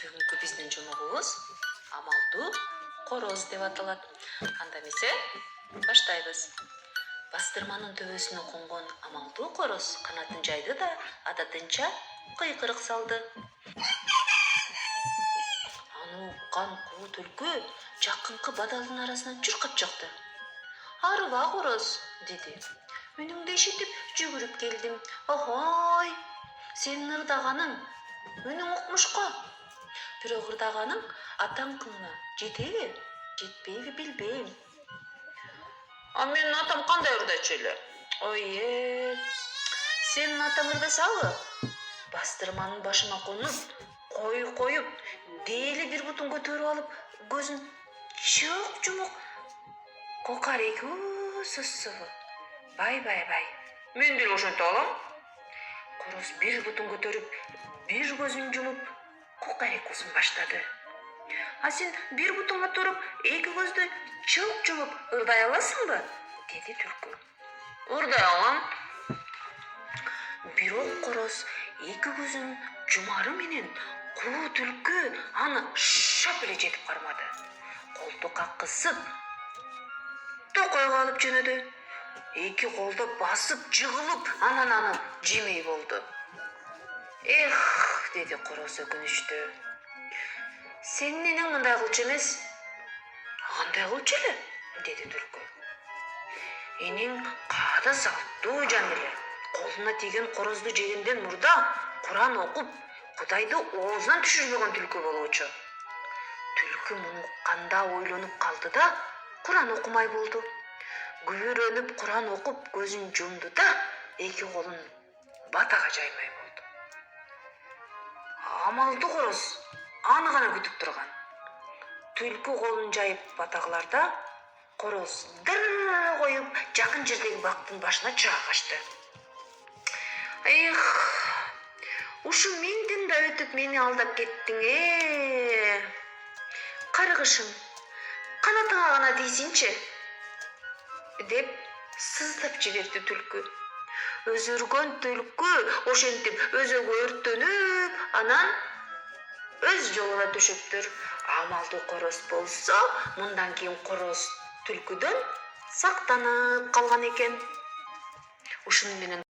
Бүгүнкү биздин жумугубуз амалдуу короз деп аталат. Анда эмесе баштайбыз. Бастырманын төбөсүнө конгон амалдуу короз канатын жайды да адатынча кыйкырык салды. Аны уккан куу түлкү жакынкы бадалдын арасынан чуркап чыкты. Арыба короз, деди. Үнүңдү ишитип жүгүрүп келдим. Охой, сенин ырдаганың үнүң укмушко. Бирок ырдаганың атаңкыңа жетеби, жетпейби билбейм. А менин атам кандай ырдачу эле? Ой, сенин атаң ырдасабы? Бастырманын башына конуп, коюп, дээли бир бутун көтөрүп алып, көзүн жумук кокарек сусубу. Бай. Мен деле ошентип алам. Короз бир бутун көтөрүп, бир көзүн жумуп, кокарекусун баштады. А сен бир бутунга туруп, эки көздү чылт жумуп ырдай аласыңбы? Деди түлкү. Ырдай алам. Бирок короз эки көзүн жумары менен куу түлкү аны шап эле жетип кармады. Колду каккысып, токойго алып жөнөдү. Эки колдо басып, жыгылып, анан аны жемей болду. Эх, деди короз өкүнүчтүү. Сенин энең мындай кылчу эмес. Кандай кылчу эле? Деди түлкү. Энең каада салтуу жан эле. Колуна тийген корозду жегенден мурда Куран окуп, Кудайды оозунан түшүрбөгөн түлкү болуучу. Түлкү муну укканда ойлонуп калды да, Куран окумай болду. Күбүрөнүп Куран окуп, көзүн жумду да, эки колун батага жаймай болду. Амалдуу короз аны гана күтүп турган. Түлкү колун жайып батагыларда, короз дыр коюп жакын жердеги бактын башына чыга качты. Эх, ушу менден да өтүп мени алдап кеттиң, Каргышым, канатыңа гана тийсинчи, деп сыздап жиберди түлкү. Өзүргөн түлкү ошентип өзөгө өрттөнүп, анан өз жолуна түшүптүр. Амалдуу короз болсо, мындан кийин короз түлкүдөн сактанып калган экен. Ушуну менен